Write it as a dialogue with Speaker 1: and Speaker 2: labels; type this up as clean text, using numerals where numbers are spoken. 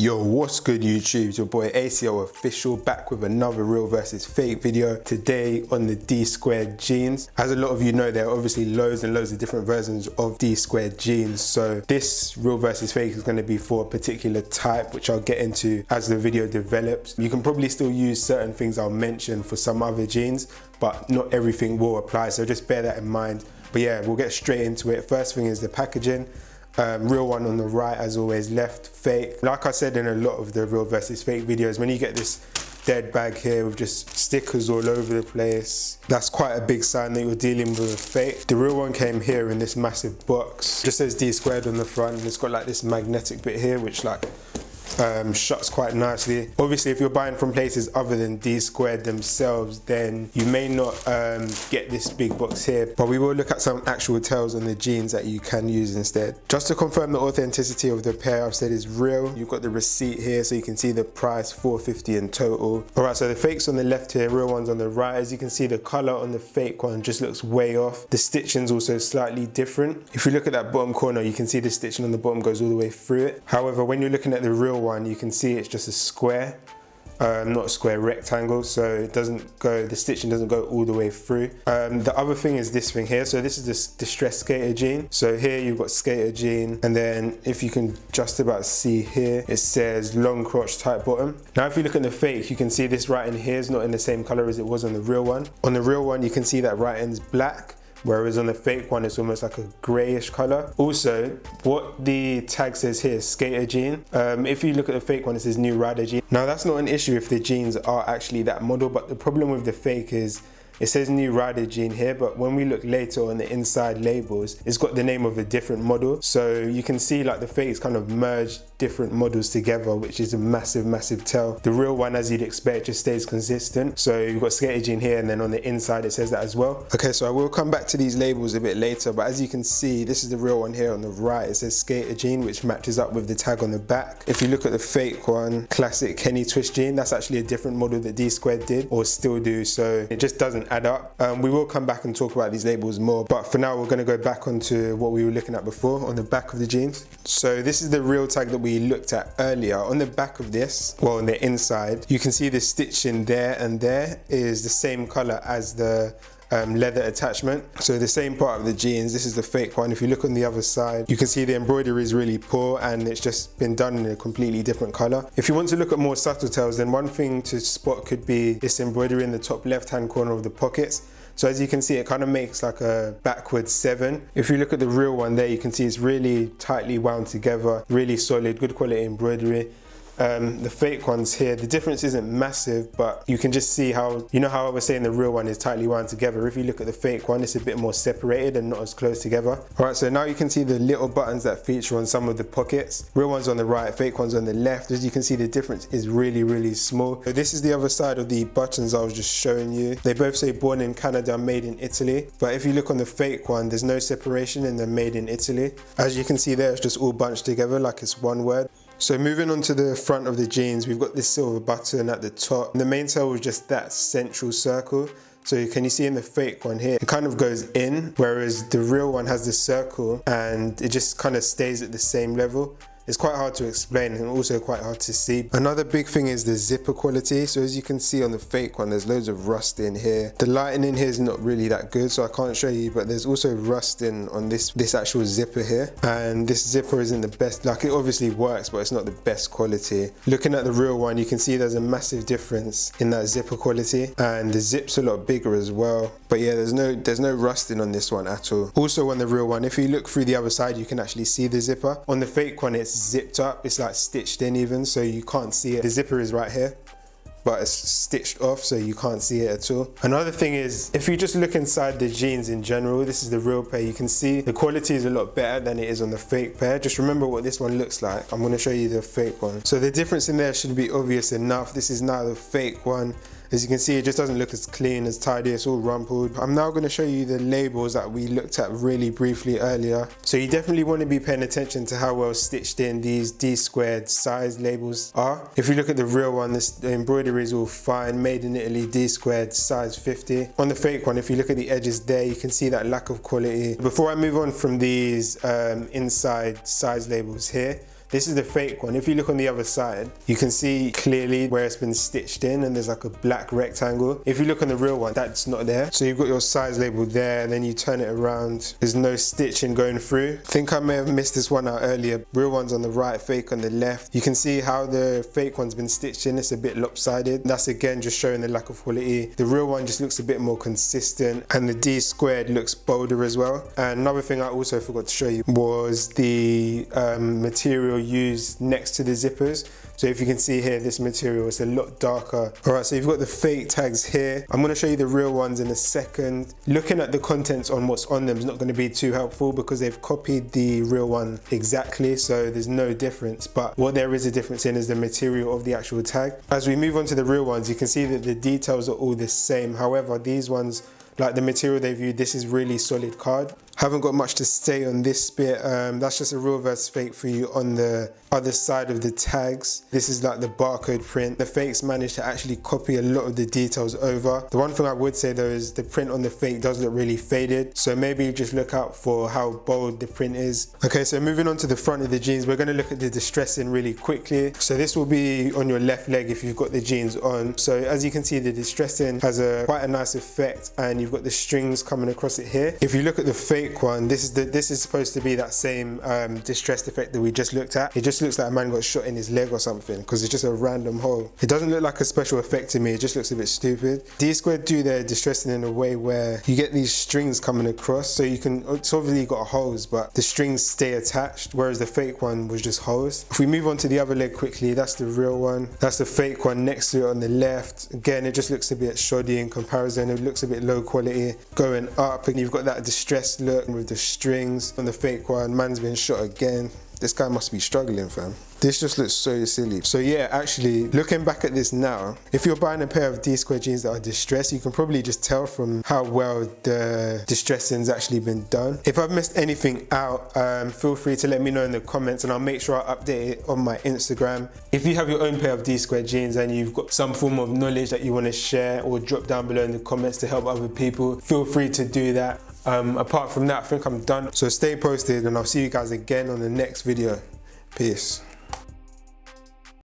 Speaker 1: Yo, what's good YouTube? It's your boy ACO Official back with another real versus fake video today on the D-squared jeans. As a lot of you know, there are obviously loads and loads of different versions of D-squared jeans. So this real versus fake is going to be for a particular type, which I'll get into as the video develops. You can probably still use certain things I'll mention for some other jeans, but not everything will apply. So just bear that in mind. But yeah, we'll get straight into it. First thing is the packaging. Real one on the right, as always, left fake. Like I said in a lot of the real versus fake videos, when you get this dead bag here with just stickers all over the place, that's quite a big sign that you're dealing with a fake. The real one came here in this massive box. Just says D-squared on the front, and it's got like this magnetic bit here which like shuts quite nicely. Obviously, if you're buying from places other than D-squared themselves, then you may not get this big box here, but we will look at some actual tells on the jeans that you can use instead. Just to confirm the authenticity of the pair, I've said is real. You've got the receipt here so you can see the price, $4.50 in total. Alright, so the fakes on the left here, real ones on the right. As you can see, the color on the fake one just looks way off. The stitching's also slightly different. If you look at that bottom corner, you can see the stitching on the bottom goes all the way through it. However, when you're looking at the real one, you can see it's just a square, not a square, rectangle, so it doesn't go, the stitching doesn't go all the way through. The other thing is this thing here. So this is this distressed skater jean. So here you've got skater jean, and then if you can just about see here, it says long crotch tight bottom. Now if you look at the fake, you can see this writing here is not in the same color as it was on the real one. On the real one, you can see that writing's black, whereas on the fake one it's almost like a grayish color. Also, what the tag says here is skater jean. If you look at the fake one, it says new rider jean. Now that's not an issue if the jeans are actually that model, but the problem with the fake is it says new rider jean here, but when we look later on the inside labels, it's got the name of a different model. So you can see like the fakes kind of merged different models together, which is a massive tell. The real one, as you'd expect, just stays consistent. So you've got skater jean here, and then on the inside it says that as well. Okay, so I will come back to these labels a bit later, but as you can see, this is the real one here on the right. It says skater jean, which matches up with the tag on the back. If you look at the fake one, classic Kenny twist jean, that's actually a different model that D-squared did or still do, so it just doesn't add up. We will come back and talk about these labels more, but for now we're going to go back onto what we were looking at before on the back of the jeans. So this is the real tag that we looked at earlier. On the back of this, well, on the inside, you can see the stitching there and there is the same color as the leather attachment. So the same part of the jeans, this is the fake one. If you look on the other side, you can see the embroidery is really poor and it's just been done in a completely different color. If you want to look at more subtle tells, then one thing to spot could be this embroidery in the top left hand corner of the pockets. So as you can see, it kind of makes like a backwards 7. If you look at the real one there, you can see it's really tightly wound together, really solid, good quality embroidery. The fake ones here, the difference isn't massive, but you can just see how, you know how I was saying the real one is tightly wound together. If you look at the fake one, it's a bit more separated and not as close together. Alright, so now you can see the little buttons that feature on some of the pockets. Real ones on the right, fake ones on the left. As you can see, the difference is really small. So this is the other side of the buttons I was just showing you. They both say born in Canada, made in Italy, but if you look on the fake one, there's no separation in the made in Italy. As you can see there, it's just all bunched together like it's one word. So moving on to the front of the jeans, we've got this silver button at the top. The main tell was just that central circle. So can you see in the fake one here, it kind of goes in, whereas the real one has this circle and it just kind of stays at the same level. It's quite hard to explain and also quite hard to see. Another big thing is the zipper quality. So as you can see on the fake one, there's loads of rust in here. The lighting in here is not really that good, so I can't show you, but there's also rust in on this actual zipper here. And this zipper isn't the best, like it obviously works, but it's not the best quality. Looking at the real one, you can see there's a massive difference in that zipper quality, and the zip's a lot bigger as well. But yeah, there's no rusting on this one at all. Also on the real one, if you look through the other side, you can actually see the zipper. On the fake one, it's zipped up, it's like stitched in even, so you can't see it. The zipper is right here, but it's stitched off, so you can't see it at all. Another thing is, if you just look inside the jeans in general, this is the real pair, you can see the quality is a lot better than it is on the fake pair. Just remember what this one looks like. I'm gonna show you the fake one. So the difference in there should be obvious enough. This is now the fake one. As you can see, it just doesn't look as clean, as tidy, it's all rumpled. I'm now going to show you the labels that we looked at really briefly earlier. So you definitely want to be paying attention to how well stitched in these D-squared size labels are. If you look at the real one, the embroidery is all fine, made in Italy, D-squared, size 50. On the fake one, if you look at the edges there, you can see that lack of quality. Before I move on from these inside size labels here, This is the fake one. If you look on the other side, you can see clearly where it's been stitched in, and there's like a black rectangle. If you look on the real one, that's not there. So you've got your size label there, and then you turn it around. There's no stitching going through. I think I may have missed this one out earlier. Real one's on the right, fake on the left. You can see how the fake one's been stitched in. It's a bit lopsided. That's again just showing the lack of quality. The real one just looks a bit more consistent, and the Dsquared looks bolder as well. And another thing I also forgot to show you was the material used next to the zippers. So if you can see here, this material is a lot darker. All right, so you've got the fake tags here. I'm gonna show you the real ones in a second. Looking at the contents on what's on them is not gonna be too helpful because they've copied the real one exactly, so there's no difference. But what there is a difference in is the material of the actual tag. As we move on to the real ones, you can see that the details are all the same. However, these ones, like the material they've used, this is really solid card. Haven't got much to say on this bit. That's just a real versus fake for you on the other side of the tags. This is like the barcode print. The fakes managed to actually copy a lot of the details over. The one thing I would say though is the print on the fake does look really faded. So maybe just look out for how bold the print is. Okay, so moving on to the front of the jeans, we're gonna look at the distressing really quickly. So this will be on your left leg if you've got the jeans on. So as you can see, the distressing has quite a nice effect, and you've got the strings coming across it here. If you look at the fake one, this is supposed to be that same distressed effect that we just looked at. It just looks like a man got shot in his leg or something because it's just a random hole. It doesn't look like a special effect to me, it just looks a bit stupid. Dsquared do their distressing in a way where you get these strings coming across, so you can, it's obviously got holes, but the strings stay attached, whereas the fake one was just holes. If we move on to the other leg quickly, that's the real one. That's the fake one next to it on the left. Again, it just looks a bit shoddy in comparison. It looks a bit low quality. Going up, and you've got that distressed look with the strings. On the fake one, man's been shot again. This guy must be struggling, fam. This just looks so silly. So yeah, actually, looking back at this now, if you're buying a pair of Dsquared jeans that are distressed, you can probably just tell from how well the distressing's actually been done. If I've missed anything out, feel free to let me know in the comments, and I'll make sure I update it on my Instagram. If you have your own pair of Dsquared jeans and you've got some form of knowledge that you want to share, or drop down below in the comments to help other people, feel free to do that. Apart from that, I think I'm done. So stay posted, and I'll see you guys again on the next video. Peace.